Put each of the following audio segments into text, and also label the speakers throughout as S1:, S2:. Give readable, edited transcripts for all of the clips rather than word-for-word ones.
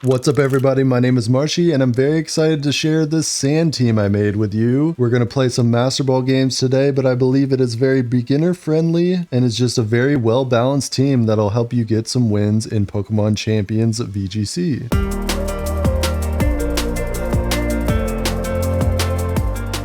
S1: What's up everybody, my name is Marshyy and I'm very excited to share this sand team I made with you. We're going to play some Master Ball games today, but I believe it is very beginner friendly and is just a very well balanced team that'll help you get some wins in Pokemon Champions VGC.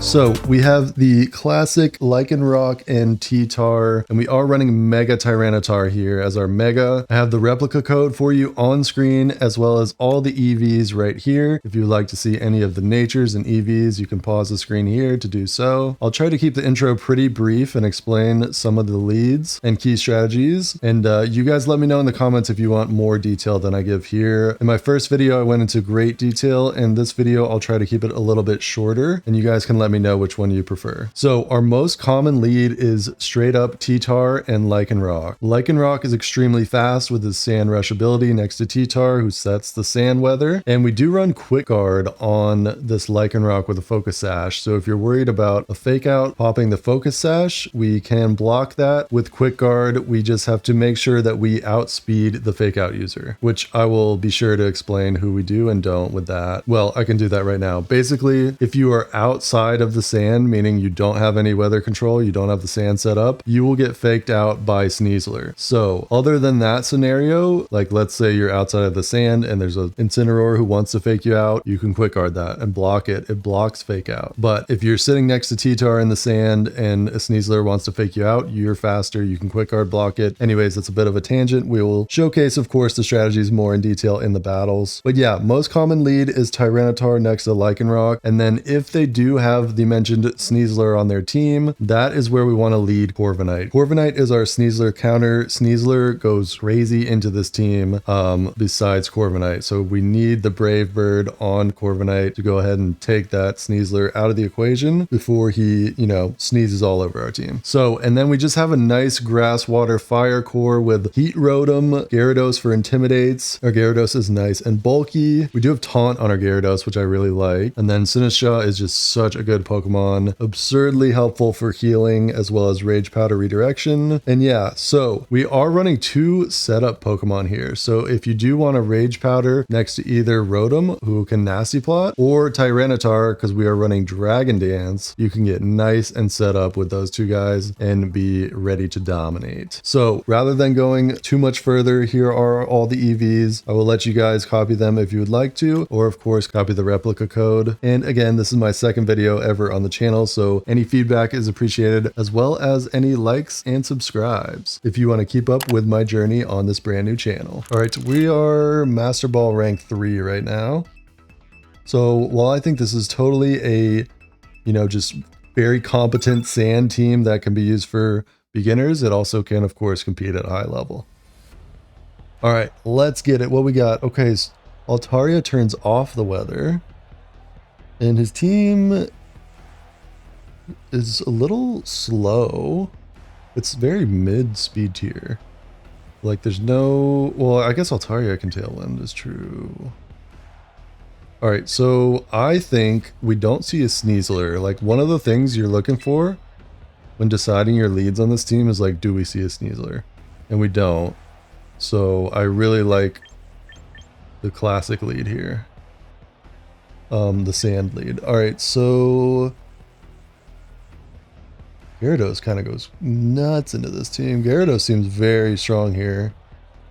S1: So we have the classic Lycanroc and T-Tar, and we are running Mega Tyranitar here as our Mega. I have the replica code for you on screen, as well as all the EVs right here. If you'd like to see any of the natures and EVs, you can pause the screen here to do so. I'll try to keep the intro pretty brief and explain some of the leads and key strategies. And you guys let me know in the comments if you want more detail than I give here. In my first video, I went into great detail, and this video, I'll try to keep it a little bit shorter, and you guys can let me know which one you prefer. So our most common lead is straight up T-Tar and Lycanroc. Lycanroc is extremely fast with his Sand Rush ability next to T-Tar, who sets the sand weather. And we do run Quick Guard on this Lycanroc with a Focus Sash. So if you're worried about a fake out popping the Focus Sash, we can block that with Quick Guard. We just have to make sure that we outspeed the fake out user, which I will be sure to explain who we do and don't with that. Well, I can do that right now. Basically, if you are outside of the sand, meaning you don't have any weather control, you don't have the sand set up, you will get faked out by Sneasler. So other than that scenario, like let's say you're outside of the sand and there's an Incineroar who wants to fake you out, you can Quick Guard that and block it. It blocks fake out. But if you're sitting next to T-Tar in the sand and a Sneasler wants to fake you out, you're faster, you can Quick Guard block it. Anyways, that's a bit of a tangent. We will showcase, of course, the strategies more in detail in the battles. But yeah, most common lead is Tyranitar next to Lycanroc. And then if they do have the mentioned Sneasler on their team, that is where we want to lead Corviknight. Corviknight is our Sneasler counter. Sneasler goes crazy into this team besides Corviknight. So we need the Brave Bird on Corviknight to go ahead and take that Sneasler out of the equation before he, sneezes all over our team. So, and then we just have a nice Grass, Water, Fire core with Heat Rotom, Gyarados for Intimidates. Our Gyarados is nice and bulky. We do have Taunt on our Gyarados, which I really like. And then Sinistcha is just such a good Pokemon, absurdly helpful for healing as well as Rage Powder redirection. And yeah, so we are running two setup Pokemon here. So if you do want a Rage Powder next to either Rotom, who can Nasty Plot, or Tyranitar, because we are running Dragon Dance, you can get nice and set up with those two guys and be ready to dominate. So rather than going too much further, here are all the EVs. I will let you guys copy them if you would like to, or of course copy the replica code. And again, this is my second video ever on the channel, so any feedback is appreciated, as well as any likes and subscribes if you want to keep up with my journey on this brand new channel. All right, we are Master Ball rank 3 right now. So while I think this is totally a, just very competent sand team that can be used for beginners, it also can, of course, compete at a high level. All right, let's get it. What we got? Okay, so Altaria turns off the weather, and his team is a little slow. It's very mid speed tier. Like there's no, well, I guess Altaria can Tailwind is true. All right, so I think we don't see a Sneasler. Like one of the things you're looking for when deciding your leads on this team is like, do we see a Sneasler? And we don't. So I really like the classic lead here. The sand lead. All right, so Gyarados kind of goes nuts into this team. Gyarados seems very strong here.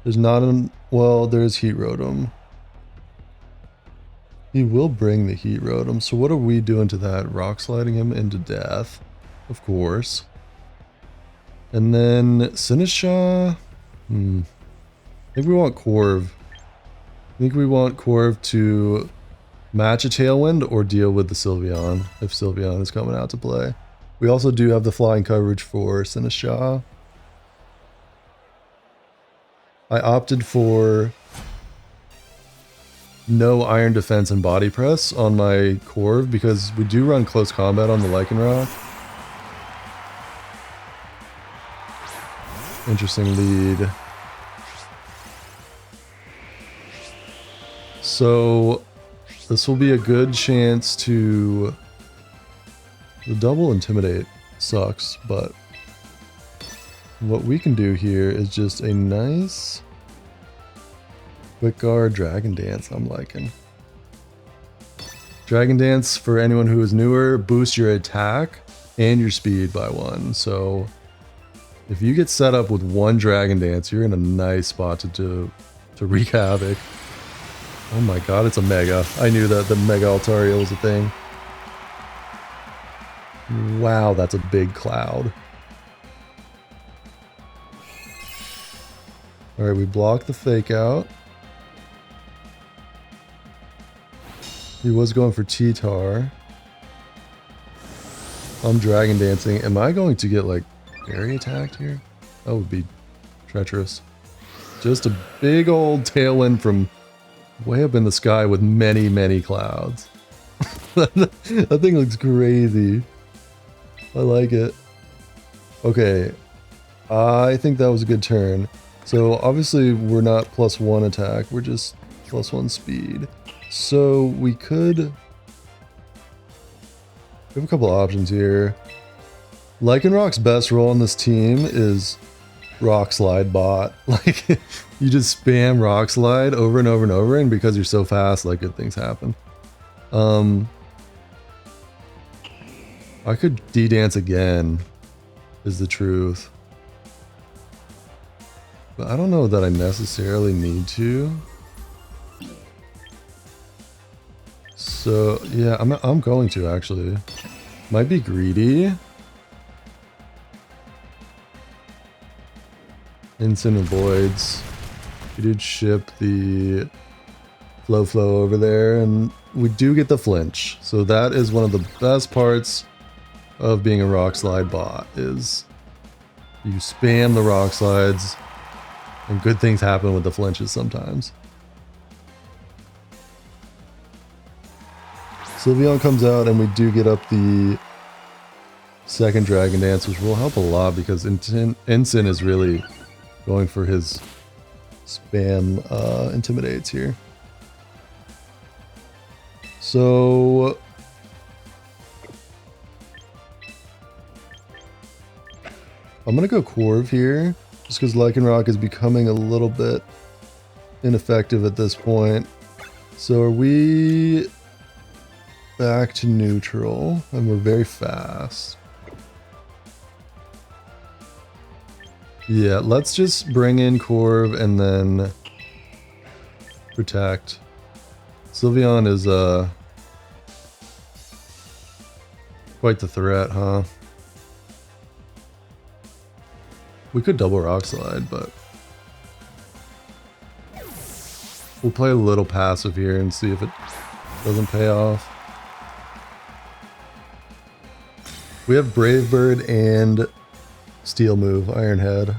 S1: There's not an, well, there's Heat Rotom. He will bring the Heat Rotom. So what are we doing to that? Rock sliding him into death, of course. And then Sinistcha. I think we want Corv. I think we want Corv to match a Tailwind or deal with the Sylveon if Sylveon is coming out to play. We also do have the flying coverage for Sinistcha. I opted for no Iron Defense and Body Press on my Corv because we do run close combat on the Lycanroc. Interesting lead. So this will be a good chance to... The double Intimidate sucks, but what we can do here is just a nice Quick Guard, Dragon Dance, I'm liking. Dragon Dance, for anyone who is newer, boosts your attack and your speed by 1. So if you get set up with 1 Dragon Dance, you're in a nice spot to wreak havoc. Oh my god, it's a Mega. I knew that the Mega Altaria was a thing. Wow, that's a big cloud. Alright, we blocked the fake out. He was going for T-Tar. I'm Dragon Dancing. Am I going to get, like, very attacked here? That would be treacherous. Just a big old tailwind from way up in the sky with many, many clouds. That thing looks crazy. I like it. Okay. I think that was a good turn. So, obviously, we're not +1 attack. We're just +1 speed. So we have a couple options here. Lycanroc's best role on this team is Rock Slide bot. Like, you just spam Rock Slide over and over and over, and because you're so fast, like, good things happen. I could D-Dance again, is the truth. But I don't know that I necessarily need to. So, yeah, I'm going to, actually. Might be greedy. Instant avoids. We did ship the flow over there, and we do get the flinch. So that is one of the best parts of being a Rock Slide bot, is you spam the Rock Slides, and good things happen with the flinches sometimes. Sylveon comes out, and we do get up the second Dragon Dance, which will help a lot because Ensign is really going for his spam intimidates here. So I'm gonna go Corv here, just because Lycanroc is becoming a little bit ineffective at this point. So are we back to neutral? And we're very fast. Yeah, let's just bring in Corv and then protect. Sylveon is quite the threat, huh? We could double Rock Slide, but we'll play a little passive here and see if it doesn't pay off. We have Brave Bird and Steel move, Iron Head,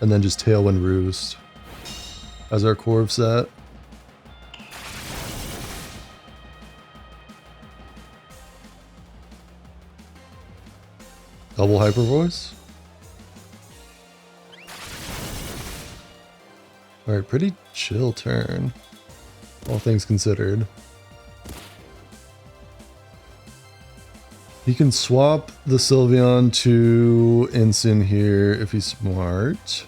S1: and then just Tailwind Roost as our Corv set. Double Hyper Voice. Alright, pretty chill turn, all things considered. He can swap the Sylveon to Ensign here if he's smart.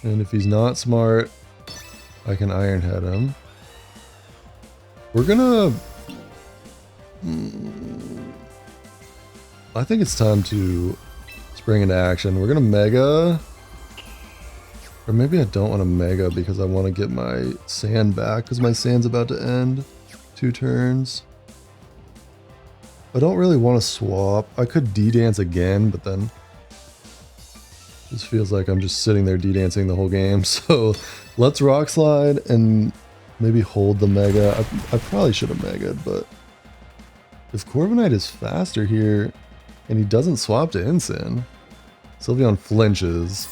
S1: And if he's not smart, I can Iron Head him. We're gonna... I think it's time to spring into action. We're gonna Mega... Or maybe I don't want to Mega because I want to get my Sand back because my Sand's about to end. 2 turns. I don't really want to swap. I could D-Dance again, but then this feels like I'm just sitting there D-Dancing the whole game. So let's Rock Slide and maybe hold the Mega. I probably should have Mega'd, but if Corviknight is faster here and he doesn't swap to Ensign, Sylveon flinches.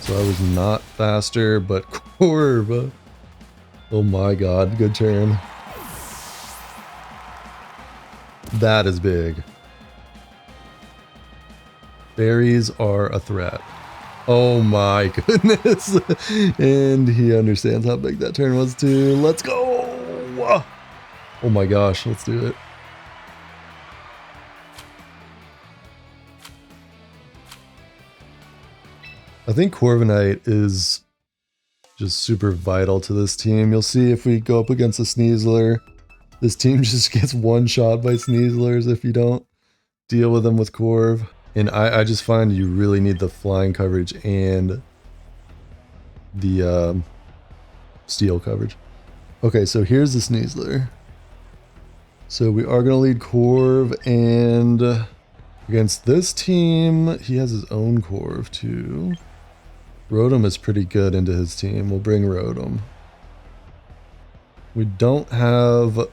S1: So I was not faster, but Corv. Oh my god, good turn. That is big. Berries are a threat. Oh my goodness. And he understands how big that turn was too. Let's go. Oh my gosh, let's do it. I think Corviknight is just super vital to this team. You'll see if we go up against a Sneasler, this team just gets one shot by Sneaslers if you don't deal with them with Corv. And I just find you really need the flying coverage and the steel coverage. Okay, so here's the Sneasler. So we are going to lead Corv, and against this team, he has his own Corv too. Rotom is pretty good into his team. We'll bring Rotom. We don't have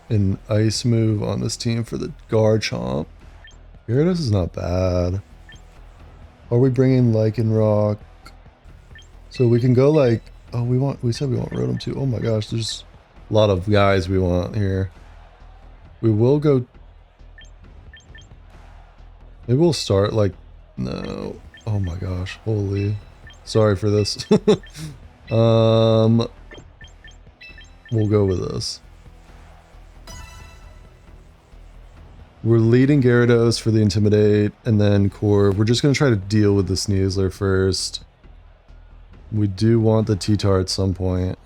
S1: an ice move on this team for the Garchomp. Gyarados is not bad. Are we bringing Lycanroc? So we can go like, oh, we said we want Rotom too. Oh my gosh, there's a lot of guys we want here. We will go, maybe we'll start like, no. Oh my gosh, holy. Sorry for this. We'll go with this. We're leading Gyarados for the Intimidate, and then Corv. We're just going to try to deal with the Sneasler first. We do want the T-Tar at some point.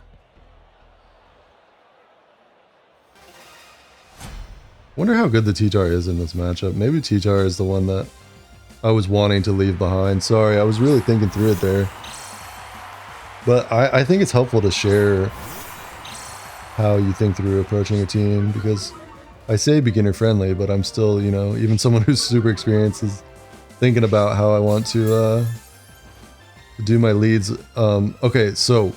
S1: Wonder how good the T-Tar is in this matchup. Maybe T-Tar is the one that I was wanting to leave behind. Sorry, I was really thinking through it there. But I think it's helpful to share how you think through approaching a team, because I say beginner friendly, but I'm still, you know, even someone who's super experienced is thinking about how I want to do my leads. Okay, so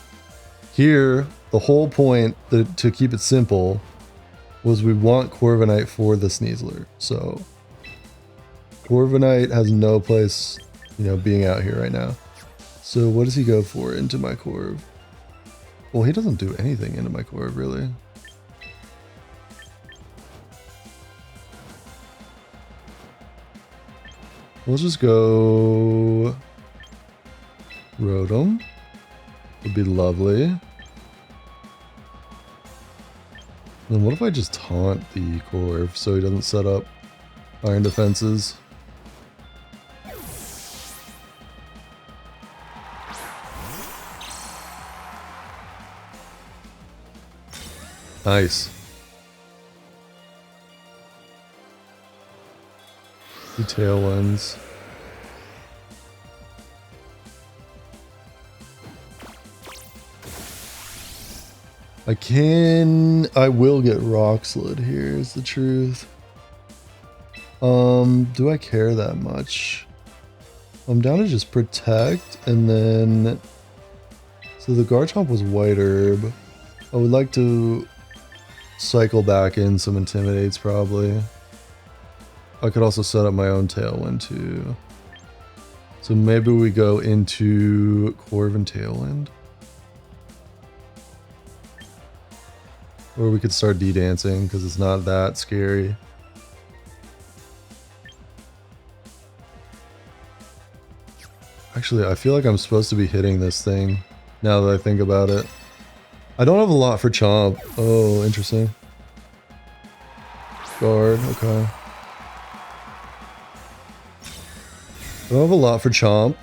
S1: here, the whole point to keep it simple was we want Corviknight for the Sneasler. So Corviknight has no place, you know, being out here right now. So what does he go for into my Corv? Well, he doesn't do anything into my Corv, really. We'll just go Rotom. Would be lovely. Then what if I just taunt the Corv so he doesn't set up iron defenses? Nice. The Tailwinds. I will get Rock Slid here is the truth. Do I care that much? I'm down to just Protect, and then, so the Garchomp was White Herb. I would like to cycle back in some Intimidates probably. I could also set up my own Tailwind too. So maybe we go into Corv and Tailwind. Or we could start D-dancing because it's not that scary. Actually, I feel like I'm supposed to be hitting this thing now that I think about it. I don't have a lot for Chomp. Oh, interesting. Guard, okay. I don't have a lot for Chomp.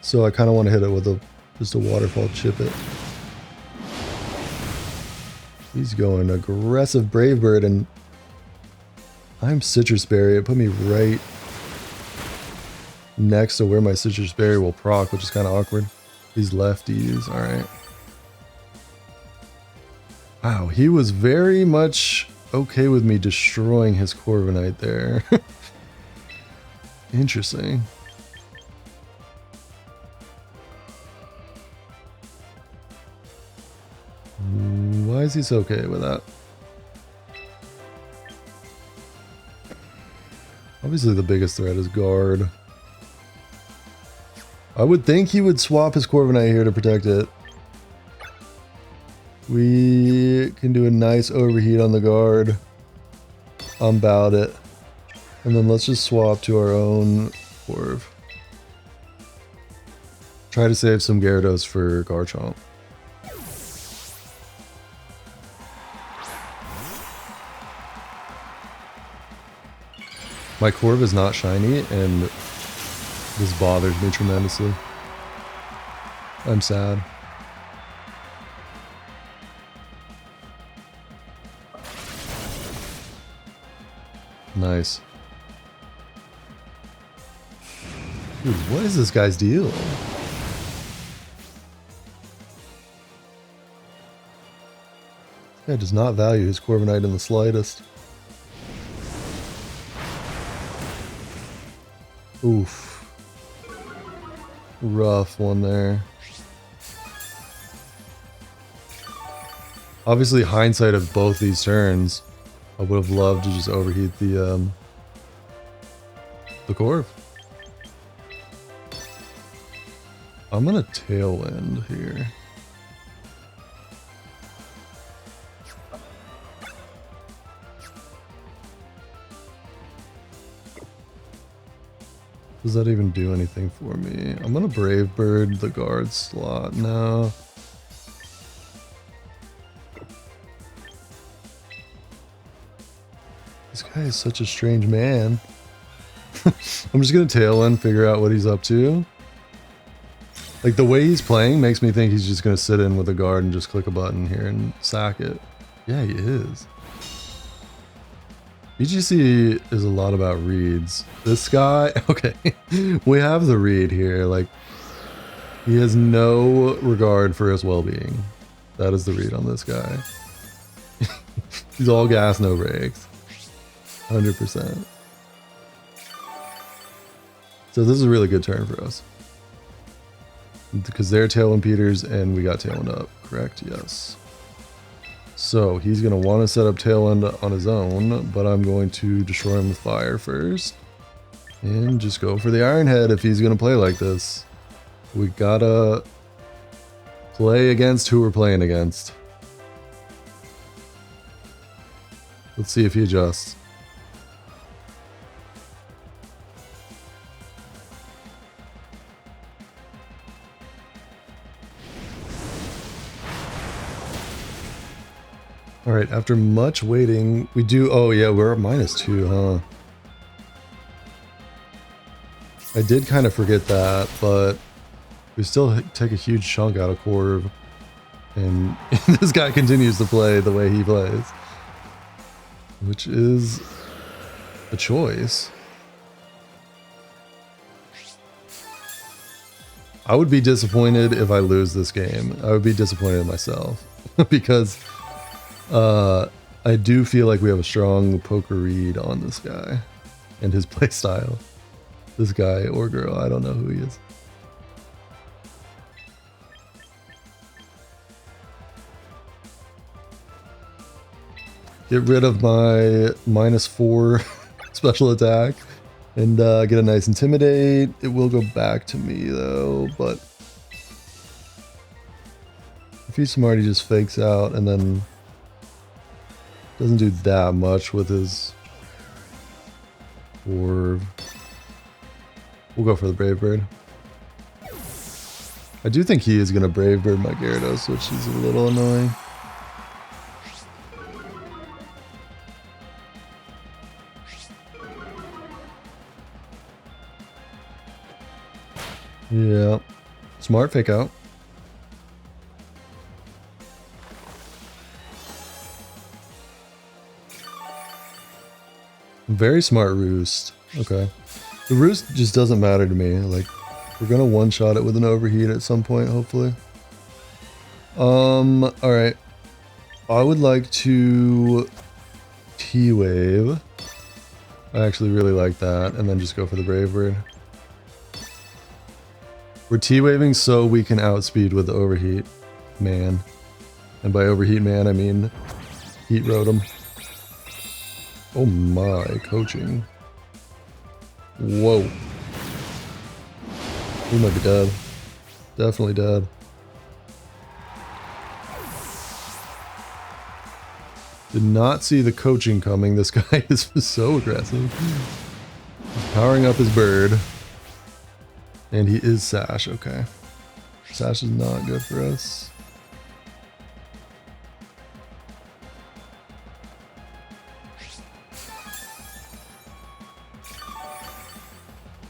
S1: So I kind of want to hit it with just a waterfall chip it. He's going aggressive Brave Bird, and I'm Citrus Berry. It put me right next to where my Citrus Berry will proc, which is kind of awkward. These lefties, all right. Wow, he was very much okay with me destroying his Corviknight there. Interesting. Why is he so okay with that? Obviously the biggest threat is Guard. I would think he would swap his Corviknight here to protect it. We can do a nice overheat on the Guard. I'm about it. And then let's just swap to our own Corv. Try to save some Gyarados for Garchomp. My Corv is not shiny, and this bothers me tremendously. I'm sad. Nice. Dude, what is this guy's deal? This guy does not value his Corviknight in the slightest. Oof. Rough one there. Obviously, hindsight of both these turns, I would have loved to just overheat the Corv. I'm gonna Tailwind here. Does that even do anything for me? I'm gonna Brave Bird the guard slot now. This guy is such a strange man. I'm just gonna Tailwind, figure out what he's up to. Like, the way he's playing makes me think he's just gonna sit in with a guard and just click a button here and sack it. Yeah, he is. VGC is a lot about reads. This guy, okay, we have the read here. Like, he has no regard for his well-being. That is the read on this guy. He's all gas, no brakes. 100%. So this is a really good turn for us. Because they're Tailwind Peters and we got Tailwind up, correct? Yes. So he's going to want to set up Tailwind on his own, but I'm going to destroy him with fire first. And just go for the Iron Head if he's going to play like this. We gotta play against who we're playing against. Let's see if he adjusts. Alright, after much waiting, we do... Oh yeah, we're at -2, huh? I did kind of forget that, but we still take a huge chunk out of Corv. And this guy continues to play the way he plays. Which is a choice. I would be disappointed if I lose this game. I would be disappointed in myself. Because... I do feel like we have a strong poker read on this guy and his playstyle. This guy or girl, I don't know who he is. Get rid of my -4 special attack and get a nice Intimidate. It will go back to me though, but if he's smart, he just fakes out and then doesn't do that much with his Corv. We'll go for the Brave Bird. I do think he is going to Brave Bird my Gyarados, which is a little annoying. Yeah. Smart fake out. Very smart Roost. Okay. The Roost just doesn't matter to me. Like, we're gonna one-shot it with an overheat at some point, hopefully. Alright. I would like to T-Wave. I actually really like that. And then just go for the Brave Bird. We're T-Waving so we can outspeed with the overheat man. And by overheat man, I mean Heat Rotom. Oh my, coaching. Whoa. We might be dead. Definitely dead. Did not see the coaching coming. This guy is so aggressive. He's powering up his bird. And he is Sash, okay. Sash is not good for us.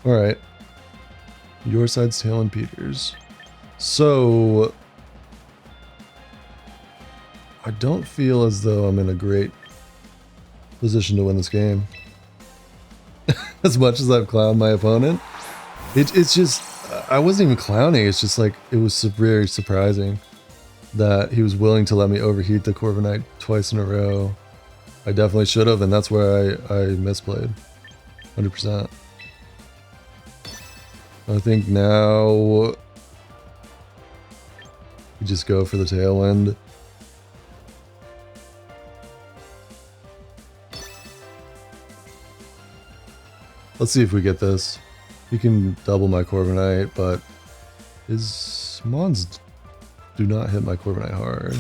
S1: Alright. Your side's Tailwind Peters. So I don't feel as though I'm in a great position to win this game. As much as I've clowned my opponent, it's just, I wasn't even clowning. It's just like, it was very surprising that he was willing to let me overheat the Corviknight twice in a row. I definitely should have, and that's where I misplayed. 100%. I think now we just go for the Tailwind. Let's see if we get this. He can double my Corviknight, but his Mons do not hit my Corviknight hard.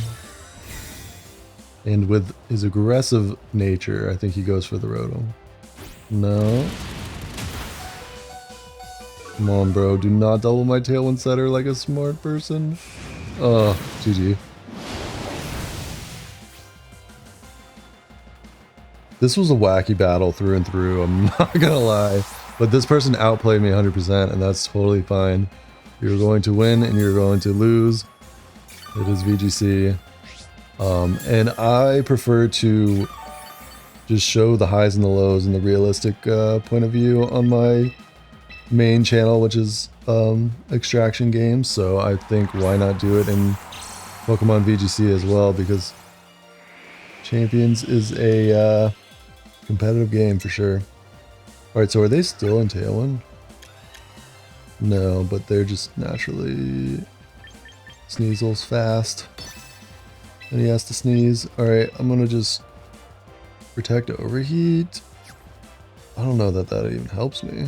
S1: And with his aggressive nature, I think he goes for the Rotom. No. Come on, bro. Do not double my Tailwind Setter like a smart person. Oh, GG. This was a wacky battle through and through, I'm not gonna lie. But this person outplayed me 100%, and that's totally fine. You're going to win and you're going to lose. It is VGC. And I prefer to just show the highs and the lows and the realistic point of view on my main channel, which is extraction games. So I think why not do it in Pokemon VGC as well, because Champions is a competitive game for sure. Alright, so are they still in Tailwind? No, but they're just naturally... Sneasel's fast. And he has to sneeze. Alright, I'm gonna just protect overheat. I don't know that even helps me.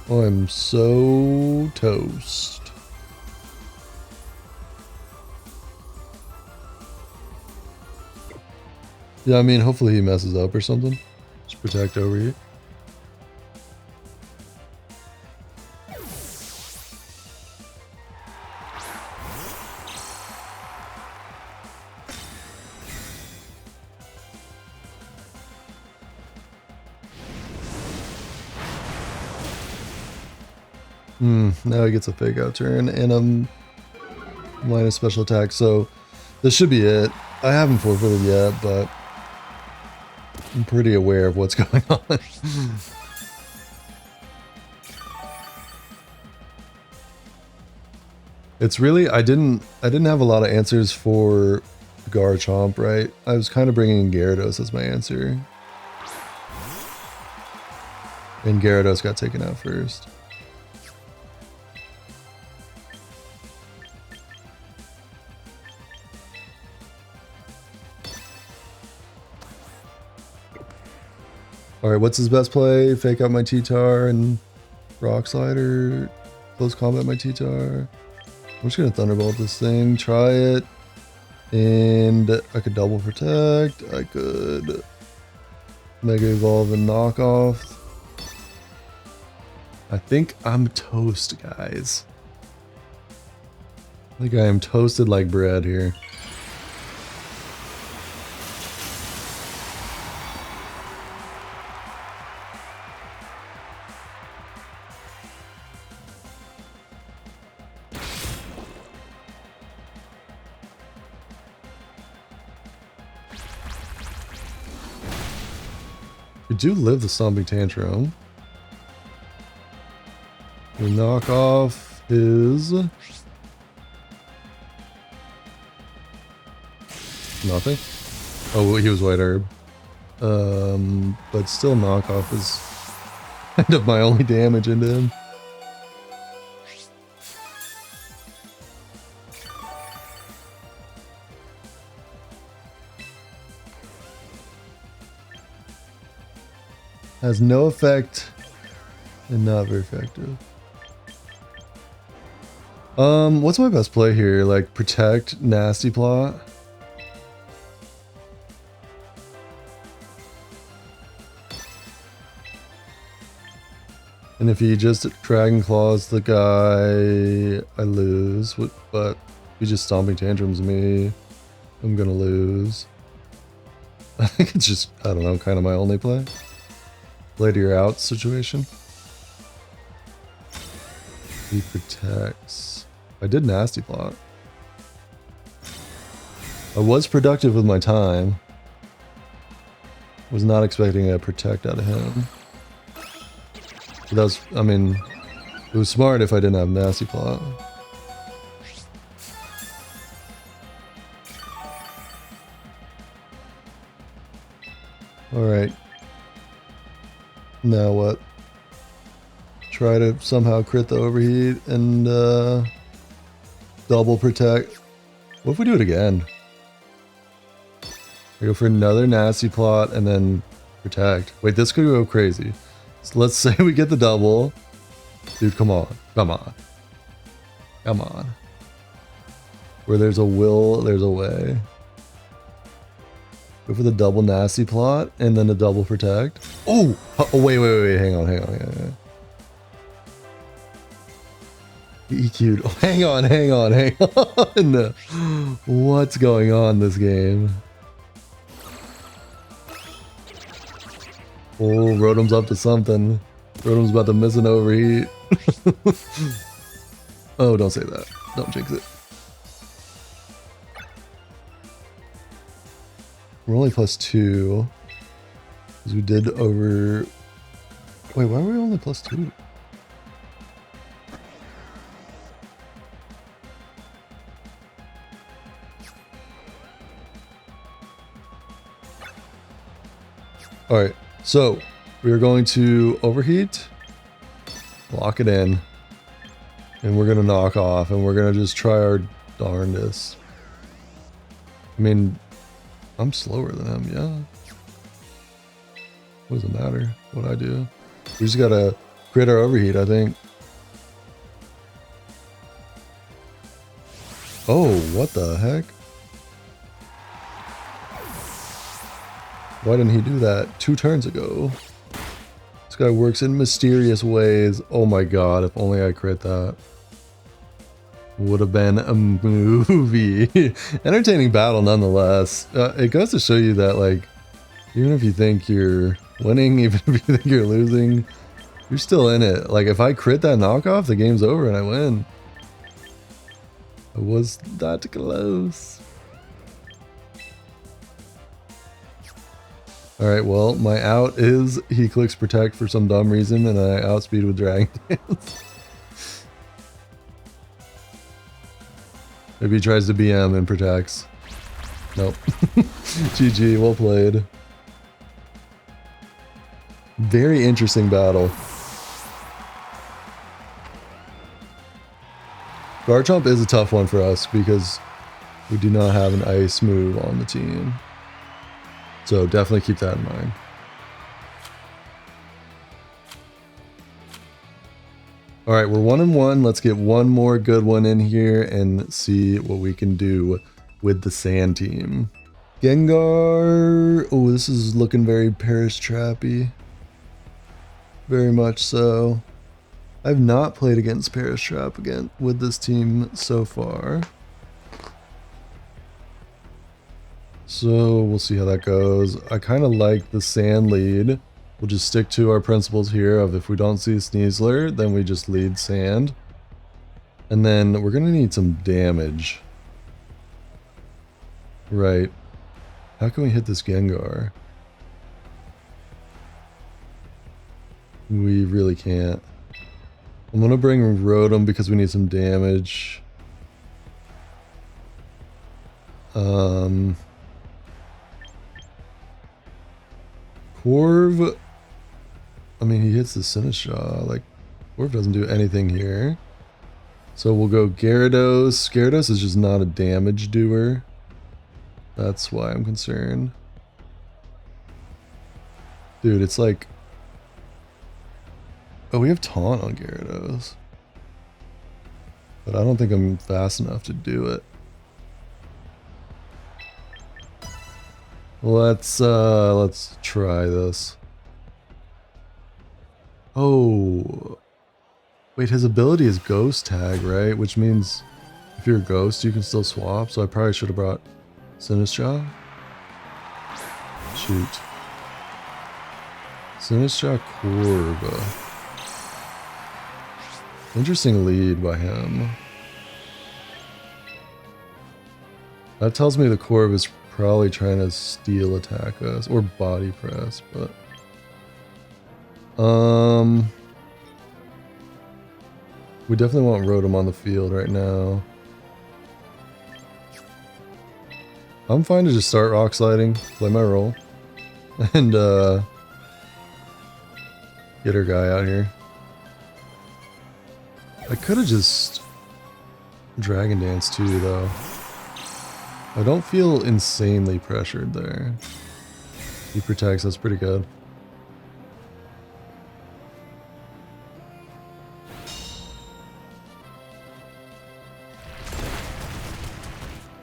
S1: Oh, I'm so toast. Yeah, I mean, hopefully he messes up or something. Just protect overheat. Now he gets a fake out turn and minus special attack, so this should be it. I haven't forfeited yet, but I'm pretty aware of what's going on. It's really, I didn't have a lot of answers for Garchomp, right? I was kind of bringing in Gyarados as my answer. And Gyarados got taken out first. Alright, what's his best play? Fake out my T-Tar and Rock Slider. Close combat my T-Tar. I'm just gonna Thunderbolt this thing, try it. And I could double protect. I could Mega Evolve and knock off. I think I'm toast, guys. I think I am toasted like bread here. We do live the Stomping Tantrum. We knock off his... Nothing? Oh, he was White Herb. But still knock off is kind of my only damage into him. Has no effect and not very effective. What's my best play here? Like protect, nasty plot. And if he just Dragon Claws the guy, I lose. But if he just Stomping Tantrums me, I'm gonna lose. I think it's just, I don't know, kind of my only play. Play to your out situation. He protects. I did Nasty Plot. I was productive with my time. Was not expecting a protect out of him. But that was, I mean, it was smart if I didn't have Nasty Plot. Alright. Now what? Try to somehow crit the overheat and double protect. What if we do it again? I go for another Nasty Plot and then protect. Wait, this could go crazy. So let's say we get the double. Dude, come on. Come on. Come on. Where there's a will, there's a way. Go for the double Nasty Plot and then a double protect. Oh! Oh, wait. Hang on. EQ'd. Oh, hang on. What's going on this game? Oh, Rotom's up to something. Rotom's about to miss an overheat. Oh, don't say that. Don't jinx it. We're only +2. Because we did over... Wait, why were we only +2? Alright, so we are going to overheat, lock it in, and we're going to knock off, and we're going to just try our darndest. I mean, I'm slower than him, yeah. What does it matter what I do? We just got to crit our overheat, I think. Oh, what the heck? Why didn't he do that 2 turns ago? This guy works in mysterious ways. Oh my god, if only I crit that. Would have been a movie. Entertaining battle nonetheless. It goes to show you that, like, even if you think you're winning, even if you think you're losing, you're still in it. Like, if I crit that knockoff, the game's over and I win. I was that close. Alright, well, my out is he clicks protect for some dumb reason and I outspeed with Dragon Dance. Maybe he tries to BM and protects. Nope. GG, well played. Very interesting battle. Garchomp is a tough one for us because we do not have an ice move on the team. So definitely keep that in mind. All right, we're 1-1. Let's get one more good one in here and see what we can do with the sand team. Gengar. Oh, this is looking very Paris Trappy. Very much so. I've not played against Paris Trap again with this team so far. So we'll see how that goes. I kind of like the sand lead. We'll just stick to our principles here of if we don't see Sneasler, then we just lead sand. And then we're going to need some damage. Right. How can we hit this Gengar? We really can't. I'm going to bring Rotom because we need some damage. Corv, I mean, he hits the Sinistcha. Like, Corv doesn't do anything here. So we'll go Gyarados. Gyarados is just not a damage doer. That's why I'm concerned. Dude, it's like... Oh, we have Taunt on Gyarados. But I don't think I'm fast enough to do it. Let's try this. Oh. Wait, his ability is Ghost Tag, right? Which means if you're a Ghost, you can still swap. So I probably should have brought Sinistcha. Shoot. Sinistcha Corv. Interesting lead by him. That tells me the Corv is probably trying to steel attack us or body press, but we definitely want Rotom on the field right now. I'm fine to just start rock sliding, play my role, and get our guy out here. I could have just Dragon Dance too, though. I don't feel insanely pressured there. He protects us pretty good.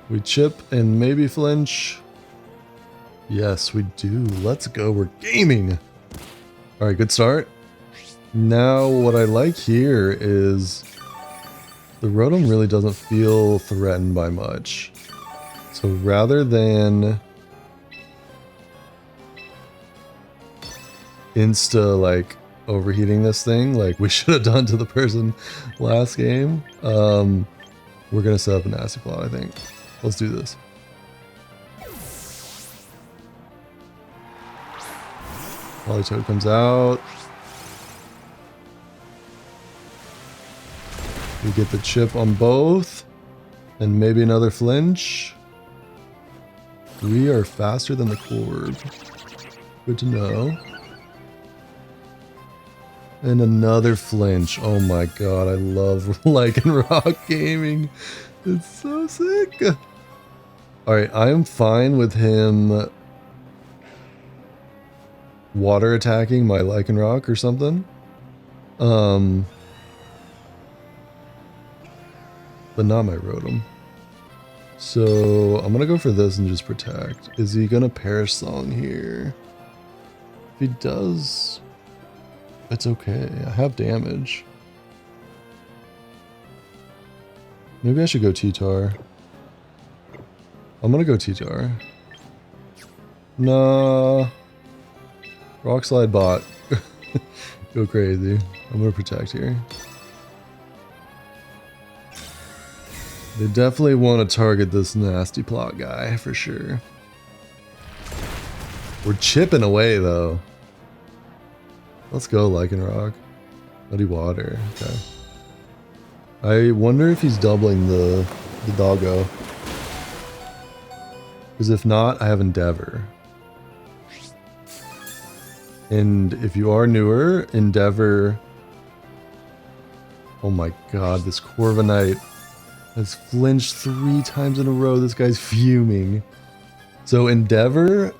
S1: We chip and maybe flinch. Yes, we do. Let's go. We're gaming. All right, good start. Now, what I like here is the Rotom really doesn't feel threatened by much. So rather than insta like overheating this thing like we should have done to the person last game, we're gonna set up a Nasty Claw, I think. Let's do this. Politoed comes out. We get the chip on both. And maybe another flinch. We are faster than the Corv. Good to know. And another flinch. Oh my god, I love Lycanroc gaming. It's so sick. Alright, I am fine with him water attacking my Lycanroc or something. But not my Rotom. So I'm gonna go for this and just protect. Is he gonna Perish Song here? If he does, it's okay. I have damage. Maybe I should go T-Tar. I'm gonna go T-Tar. Nah. Rock Slide bot. Go crazy. I'm gonna protect here. They definitely want to target this Nasty Plot guy for sure. We're chipping away though. Let's go Lycanroc. Muddy Water. Okay. I wonder if he's doubling the doggo. Because if not, I have Endeavor. And if you are newer, Endeavor... Oh my god, this Corviknight has flinched 3 times in a row. This guy's fuming. So Endeavor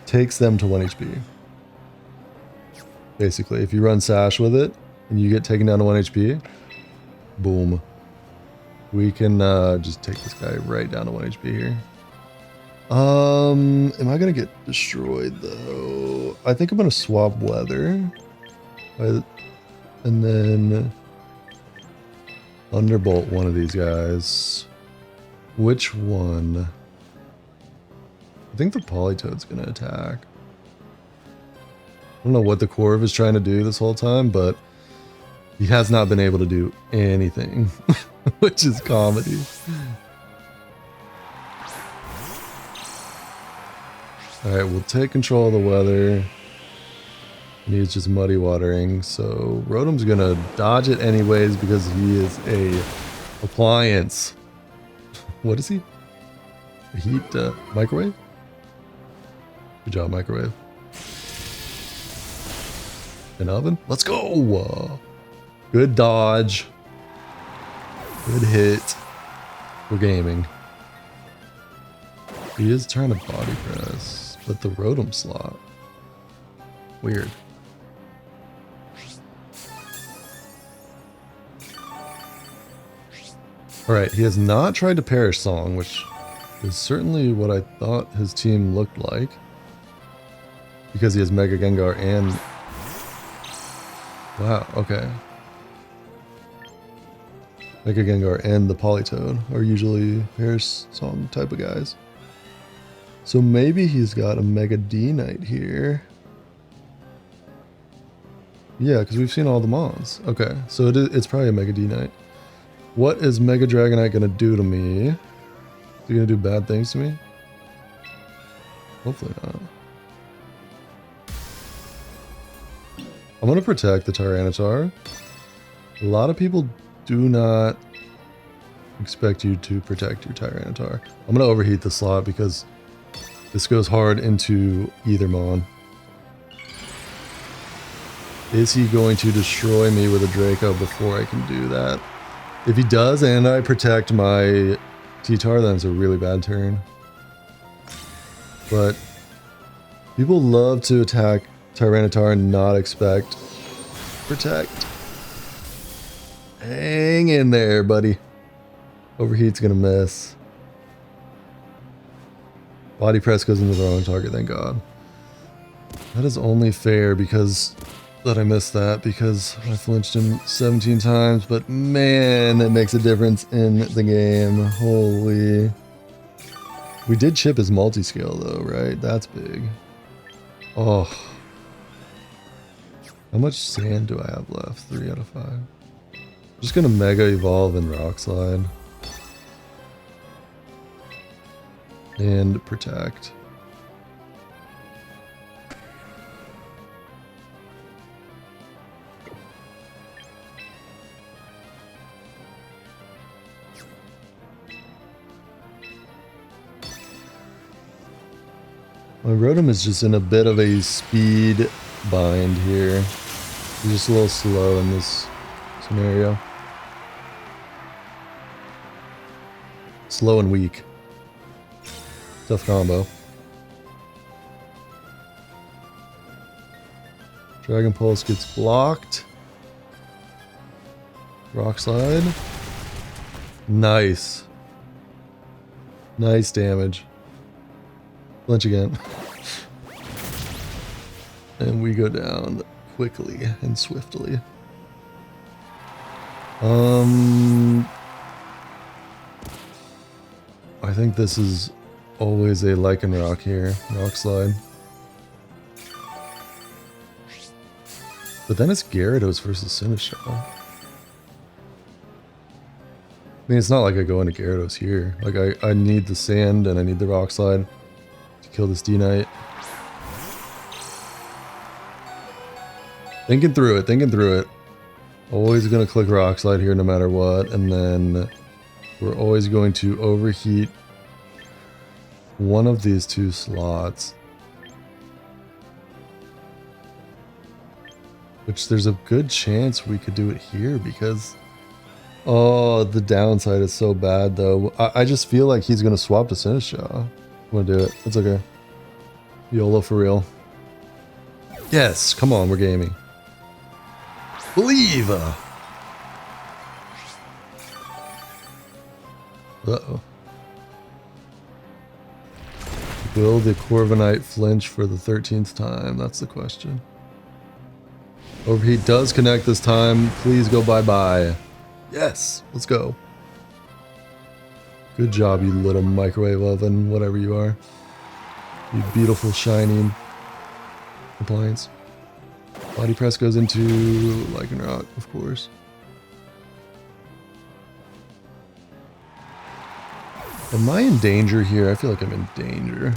S1: takes them to 1 HP. Basically, if you run Sash with it, and you get taken down to 1 HP, boom. We can just take this guy right down to 1 HP here. Am I gonna get destroyed though? I think I'm gonna swap Weather. And then Thunderbolt one of these guys. Which one? I think the Politoed's gonna attack. I don't know what the Corv is trying to do this whole time, but he has not been able to do anything, which is comedy. Alright, we'll take control of the weather. And he's just muddy watering, so Rotom's gonna dodge it anyways because he is a appliance. What is he? Heat microwave? Good job, microwave. An oven? Let's go! Good dodge. Good hit. We're gaming. He is trying to body press, but the Rotom slot. Weird. Alright, he has not tried to Perish Song, which is certainly what I thought his team looked like. Because he has Mega Gengar and... Wow, okay. Mega Gengar and the Politoed are usually Perish Song type of guys. So maybe he's got a Mega D-Knight here. Yeah, because we've seen all the mons. Okay, so it's probably a Mega D-Knight. What is Mega Dragonite going to do to me? Is he going to do bad things to me? Hopefully not. I'm going to protect the Tyranitar. A lot of people do not expect you to protect your Tyranitar. I'm going to overheat the slot because this goes hard into either mon. Is he going to destroy me with a Draco before I can do that? If he does and I protect my T-Tar, then it's a really bad turn. But people love to attack Tyranitar and not expect protect. Hang in there, buddy. Overheat's gonna miss. Body press goes into the wrong target, thank God. That is only fair because that I missed that because I flinched him 17 times, but man, it makes a difference in the game. Holy. We did chip his multi-scale though, right? That's big. Oh. How much sand do I have left? 3 out of 5. I'm just gonna Mega Evolve and Rock Slide. And protect. My Rotom is just in a bit of a speed bind here. He's just a little slow in this scenario. Slow and weak. Tough combo. Dragon Pulse gets blocked. Rock Slide. Nice. Nice damage. Flinch again. And we go down quickly and swiftly. I think this is always a Lycanroc here. Rock Slide. But then it's Gyarados versus Seneschal. I mean, it's not like I go into Gyarados here. Like, I need the sand and I need the Rock Slide to kill this D-Knight. Thinking through it, thinking through it. Always gonna click Rock Slide here no matter what, and then we're always going to overheat one of these two slots. Which there's a good chance we could do it here because... Oh, the downside is so bad though. I just feel like he's gonna swap to Seneschal. I'm gonna do it. It's okay. YOLO for real. Yes, come on, we're gaming. Believe! Uh-oh. Will the Corviknight flinch for the 13th time? That's the question. Overheat does connect this time. Please go bye-bye. Yes, let's go. Good job, you little microwave oven, whatever you are. You beautiful, shining appliance. Body press goes into Lycanroc, of course. Am I in danger here? I feel like I'm in danger.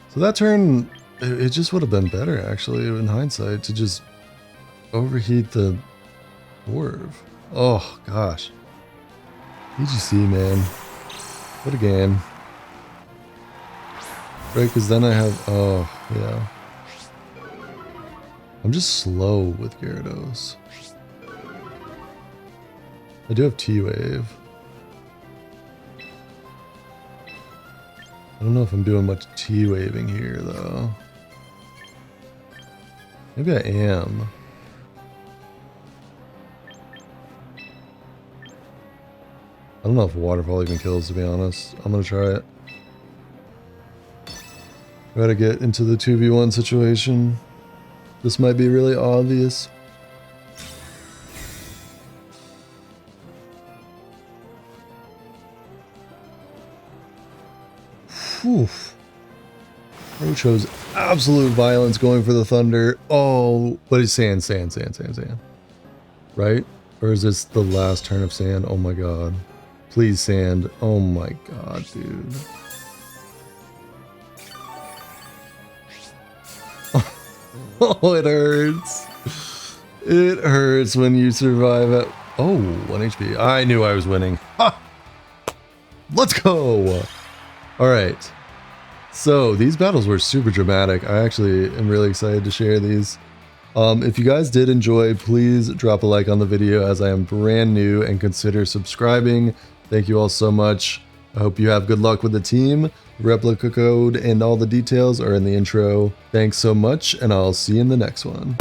S1: So that turn, it just would have been better, actually, in hindsight, to just overheat the Dwarf. Oh, gosh. VGC, man. What a game. Right, because then I have... Oh, yeah. I'm just slow with Gyarados. I do have T-Wave. I don't know if I'm doing much T-Waving here, though. Maybe I am. I don't know if Waterfall even kills, to be honest. I'm gonna try it. Try to get into the 2v1 situation. This might be really obvious. Pro chose absolute violence going for the thunder. Oh, but it's sand. Right? Or is this the last turn of sand? Oh my god. Please sand. Oh my god, dude. Oh, it hurts. It hurts when you survive at... Oh, 1 HP. I knew I was winning. Ha! Let's go! Alright. So, these battles were super dramatic. I actually am really excited to share these. If you guys did enjoy, please drop a like on the video as I am brand new, and consider subscribing. Thank you all so much. I hope you have good luck with the team. Replica code and all the details are in the intro. Thanks so much, and I'll see you in the next one.